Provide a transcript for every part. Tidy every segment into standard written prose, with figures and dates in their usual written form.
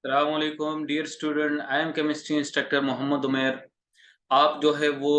अस्सलामुअलैकुम dear student, I am chemistry instructor Mohammad Umer. आप जो है वो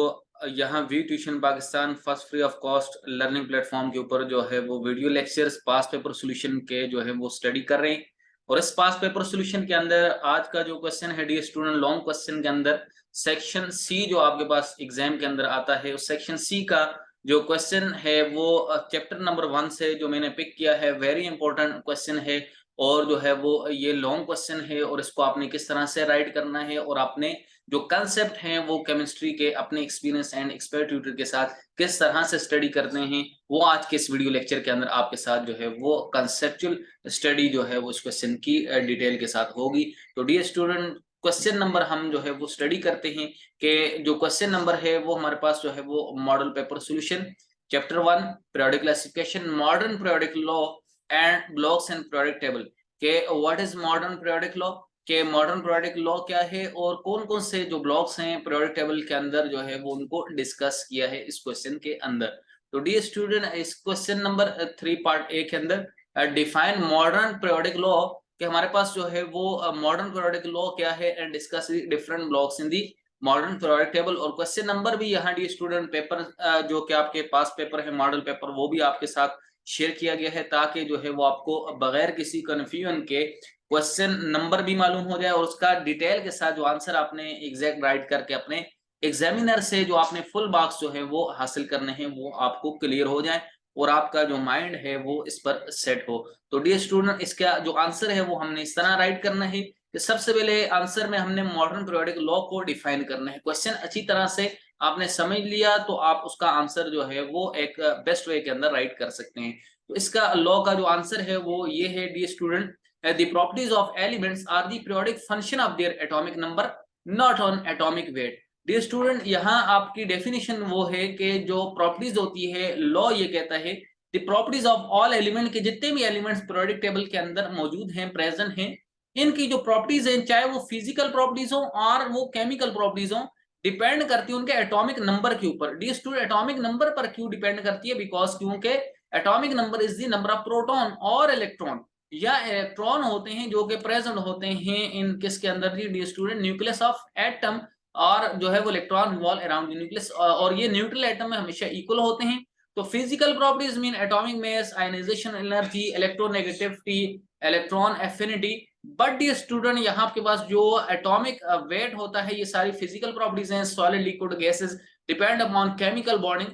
यहाँ V tuition Pakistan first free of cost learning platform के ऊपर जो है वो video lectures past paper solution के जो है वो स्टडी कर रहे हैं। और इस पास पेपर सॉल्यूशन के अंदर आज का जो क्वेश्चन है डियर स्टूडेंट, लॉन्ग क्वेश्चन के अंदर सेक्शन सी जो आपके पास एग्जाम के अंदर आता है, उस सेक्शन सी का जो क्वेश्चन है वो चैप्टर नंबर 1 से जो मैंने पिक किया है, वेरी इंपॉर्टेंट क्वेश्चन है। और जो है वो ये लॉन्ग क्वेश्चन है और इसको आपने किस तरह से राइट करना है और आपने जो कंसेप्ट हैं वो केमिस्ट्री के अपने एक्सपीरियंस एंड एक्सपर्ट ट्यूटर के साथ किस तरह से स्टडी करते हैं, वो आज के इस वीडियो लेक्चर के अंदर आपके साथ जो है वो कंसेप्चुअल स्टडी जो है वो इस क्वेश्चन की डिटेल के साथ होगी। तो डियर स्टूडेंट, क्वेश्चन नंबर हम जो है वो स्टडी करते हैं कि जो क्वेश्चन नंबर है वो हमारे पास जो है वो model paper solution chapter 1 periodic classification modern periodic law and blocks and periodic table के what is modern periodic law, के मॉडर्न पीरियोडिक लॉ क्या है और कौन कौन से जो ब्लॉक्स हैं पीरियोडिक टेबल के अंदर जो है वो उनको डिस्कस किया है इस क्वेश्चन के अंदर। तो डियर स्टूडेंट, इस क्वेश्चन नंबर 3 पार्ट ए के अंदर डिफाइन मॉडर्न पीरियोडिक लॉ कि हमारे पास जो है वो मॉडर्न पीरियोडिक लॉ क्या है and discuss different blocks in the modern periodic table. और क्वेश्चन नंबर भी यहाँ डियर स्टूडेंट पेपर जो कि आपके पास पेपर है मॉडल पेपर वो भी आपके साथ शेयर किया गया है ताकि जो है वो आपको बगैर किसी कंफ्यूजन के क्वेश्चन नंबर भी मालूम हो जाए और उसका डिटेल के साथ जो आंसर आपने एग्जैक्ट राइट करके अपने एग्जामिनर से जो आपने फुल मार्क्स जो है वो हासिल करने हैं वो आपको क्लियर हो जाए और आपका जो माइंड है वो इस पर सेट हो। तो डियर स्टूडेंट, इसका जो आंसर है वो हमने इस तरह राइट करना है कि सबसे पहले आंसर में हमने मॉडर्न पीरियोडिक लॉ को डिफाइन करना है। क्वेश्चन अच्छी तरह से आपने समझ लिया तो आप उसका आंसर जो है वो एक बेस्ट वे के अंदर राइट कर सकते हैं। तो इसका लॉ का जो आंसर है वो ये है dear student, the properties of elements are the periodic function of their atomic number not on atomic weight. Dear student, यहाँ आपकी डेफिनेशन वो है कि जो प्रॉपर्टीज होती है, लॉ ये कहता है the properties of all element के जितने भी एलिमेंट्स पीरियोडिक टेबल के अंदर मौजूद हैं, प्रेजेंट हैं, इनकी जो प्रॉपर्टीज हैं चाहे वो फिजिकल प्रॉपर्टीज हो और वो केमिकल प्रॉपर्टीज हो, डिपेंड करती है उनके एटॉमिक नंबर के ऊपर। डी स्टूडेंट, एटॉमिक नंबर पर क्यों डिपेंड करती है? बिकॉज क्योंकि atomic number is the number of proton और इलेक्ट्रॉन या इलेक्ट्रॉन होते हैं जो कि प्रेजेंट होते हैं इन किसके अंदर G dear student, nucleus of atom. और जो है वो electron revolve around the nucleus और ये न्यूट्रल एटम में हमेशा इक्वल होते हैं। तो physical properties mean atomic mass, ionization energy, electronegativity, electron affinity. But dear student, यहाँ आपके पास जो एटॉमिक वेट होता है, ये सारी फिजिकल प्रॉपर्टीज हैं, solid liquid gases, depend upon chemical bonding.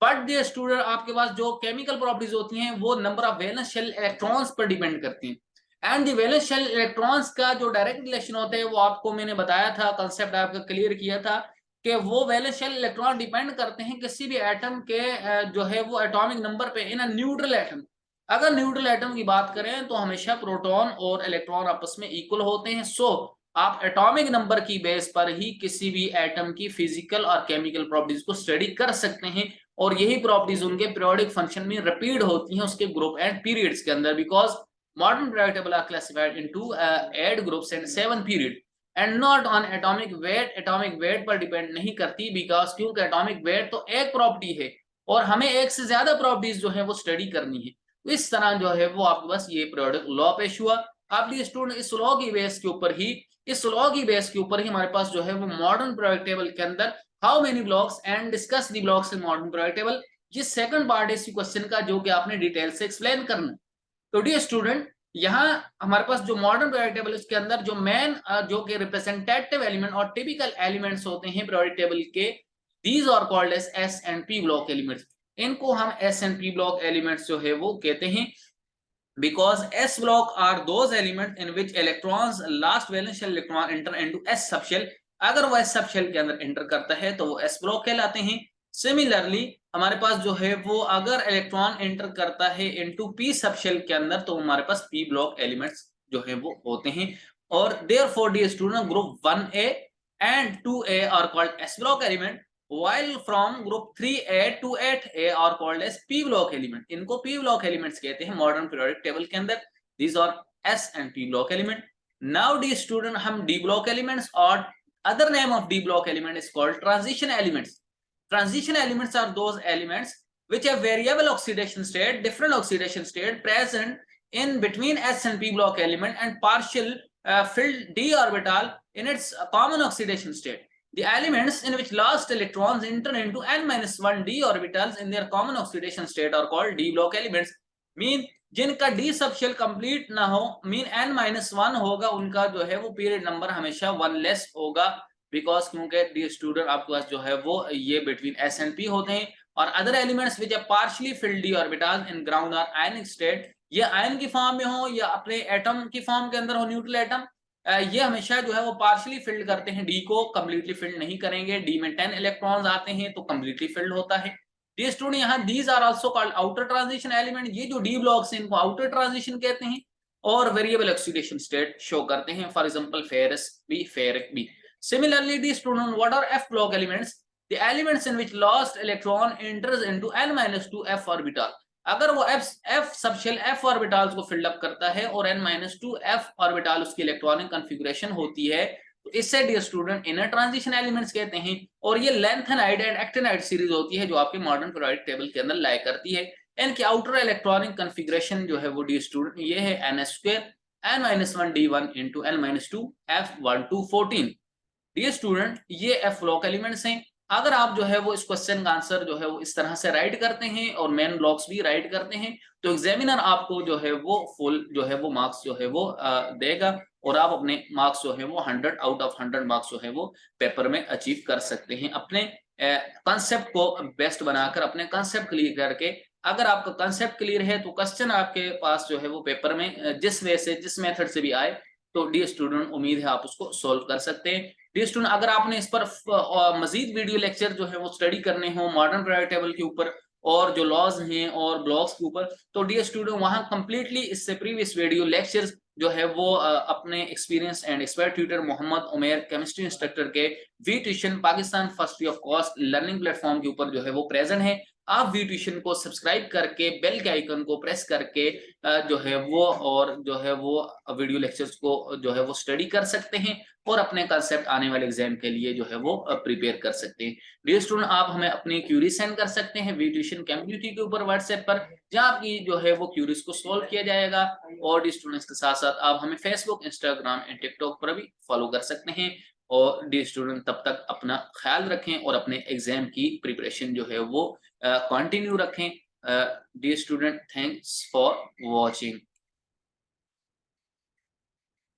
But dear student, आपके पास जो केमिकल प्रॉपर्टीज होती हैं वो number of valence shell electrons पर डिपेंड करती हैं। And the valence shell electrons का जो डायरेक्ट रिलेशन होता है वो आपको मैंने बताया था, कंसेप्ट आपका क्लियर किया था कि वो वैलेंस शेल इलेक्ट्रॉन डिपेंड करते हैं किसी भी एटम के जो है वो एटॉमिक नंबर पे इन अ न्यूट्रल एटम। अगर न्यूट्रल एटम की बात करें तो हमेशा प्रोटॉन और इलेक्ट्रॉन आपस में इक्वल होते हैं। सो आप एटॉमिक नंबर की बेस पर ही किसी भी एटम की फिजिकल और केमिकल प्रॉपर्टीज को स्टडी कर सकते हैं और यही प्रॉपर्टीज उनके पीरियोडिक फंक्शन में रिपीट होती हैं उसके ग्रुप एंड पीरियड्स के अंदर। Because modern periodic table are classified into 8 groups and 7 period and not on atomic weight. Atomic weight पर डिपेंड नहीं करती बिकॉज क्योंकि एटॉमिक वेट तो एक प्रॉपर्टी है और हमें एक से ज्यादा प्रॉपर्टीज जो है वो स्टडी करनी है। तो इस तरह जो है वो आपके पास ये पीरियोडिक लॉ पेश हुआ। अब ये स्टूडेंट, इस लॉ की बेस के ऊपर ही हमारे पास जो है वो मॉडर्न पीरियोडिक टेबल के अंदर how many blocks and discuss the blocks in modern periodic table, ये सेकंड पार्ट है इस क्वेश्चन का जो कि आपने डिटेल से एक्सप्लेन करना। तो डियर स्टूडेंट, यहाँ हमारे पास जो मॉडर्न पीरियोडिक टेबल इसके अंदर जो मेन जो कि रिप्रेजेंटेटिव एलिमेंट और टिपिकल एलिमेंट्स होते हैं पीरियोडिक टेबल के, these are called as S and P block elements. इनको हम S and P block elements जो है वो कहते हैं because s block are those elements in which electrons last valence shell electron enter into s subshell। अगर वो s subshell के अंदर एंटर करता है तो वो s block कहलाते हैं। सिमिलरली हमारे पास जो है वो अगर इलेक्ट्रॉन एंटर करता है इनटू p सबशेल के अंदर तो हमारे पास p ब्लॉक एलिमेंट्स जो है वो होते हैं। और therefore dear student, group 1a and 2a are called s block element while from group 3a to 8a are called as p block element। इनको p block elements कहते हैं मॉडर्न पीरियोडिक टेबल के अंदर। these are s and p block element। now dear student, हम d block elements और other name of d block element is called transition elements। transition elements are those elements which have variable oxidation state, different oxidation state present in between s and p block element and partial filled d orbital in its common oxidation state. The elements in which last electrons enter into n-1 d orbitals in their common oxidation state are called d block elements. Mean जिनका d subshell complete ना हो, mean n-1 होगा, उनका जो है वो period number हमेशा 1 less होगा, बिकॉज क्योंकि डी स्टूडेंट आपके पास जो है वो ये बिटवीन s and p होते हैं. और other elements which are partially filled d orbitals in ground are ionic state, ये आयन की फॉर्म में हो या अपने एटम की फॉर्म के अंदर हो, न्यूट्रल एटम, ये हमेशा जो है वो पार्शियली फिल्ड करते हैं, डी को कंप्लीटली फिल्ड नहीं करेंगे. डी में 10 इलेक्ट्रॉन्स आते हैं तो कंप्लीटली फिल्ड होता है. डी स्टूडेंट यहाँ these are also called outer transition element, ये जो डी ब्लॉक्स हैं इनको आउटर ट्रांजिशन कहते हैं और वेरिएबल ऑक्सीडेशन स्टेट शो करते हैं. For example ferrous B, ferric B. Similarly dear student what are F block elements? The elements in which last electron enters into n-2 f orbital. अगर वो f subshell f orbitals को filled up करता है और n-2 f orbital उसकी electronic configuration होती है, तो इससे dear student inner transition elements कहते हैं. और ये लैंथेनाइड एंड एक्टिनाइड सीरीज होती है जो आपके मॉडर्न पीरियोडिक टेबल के अंदर लाई करती है. इनकी आउटर इलेक्ट्रॉनिक कॉन्फ़िगरेशन जो है वो डियर स्टूडेंट ये है n² n-1 d1 into n-2 f1214. Dear student ये f ब्लॉक एलिमेंट्स हैं. अगर आप जो है वो इस क्वेश्चन का आंसर जो है वो इस तरह से राइट करते हैं और मेन ब्लॉक्स भी राइट करते हैं तो एग्जामिनर आपको जो है वो फुल जो है वो मार्क्स जो है वो देगा और आप अपने मार्क्स जो है वो 100 आउट ऑफ 100 मार्क्स जो है वो पेपर में अचीव कर सकते हैं. अपने कंसेप्ट को बेस्ट बनाकर, अपने कंसेप्ट क्लियर करके, अगर आपका कंसेप्ट क्लियर है तो क्वेश्चन आपके पास जो है वो पेपर में जिस वे से, जिस मेथड से भी आए तो डी स्टूडेंट उम्मीद है आप उसको सोल्व कर सकते हैं. डी स्टूडेंट अगर आपने इस पर मजीद वीडियो लेक्चर जो है वो स्टडी करने हो मॉडर्न पीरियोडिक टेबल के ऊपर और जो लॉज हैं और ब्लॉक्स के ऊपर, तो डी स्टूडेंट वहां कंप्लीटली इससे प्रीवियस वीडियो लेक्चर्स जो है वो अपने experience and expert tutor Mohammad Umair chemistry instructor के V tuition Pakistan first free of cost learning platform के ऊपर जो है वो प्रेजेंट है. आप वी ट्यूशन को सब्सक्राइब करके बेल के आइकन को प्रेस करके जो है वो और जो है वो वीडियो लेक्चर्स को जो है वो स्टडी कर सकते हैं और अपने कंसेप्ट आने वाले एग्जाम के लिए जो है वो प्रिपेयर कर सकते हैं. डियर स्टूडेंट आप हमें अपनी क्यूरी सेंड कर सकते हैं वी ट्यूशन कम्युनिटी के ऊपर व्हाट्सएप पर, जहां आपकी जो है वो क्यूरीज को सॉल्व किया जाएगा. और डियर स्टूडेंट्स के साथ साथ आप हमें फेसबुक, इंस्टाग्राम एंड टिकटॉक पर भी फॉलो कर सकते हैं. और डियर स्टूडेंट तब तक अपना ख्याल रखें और अपने एग्जाम की प्रिपरेशन जो है वो कंटिन्यू रखें. Dear student thanks for watching.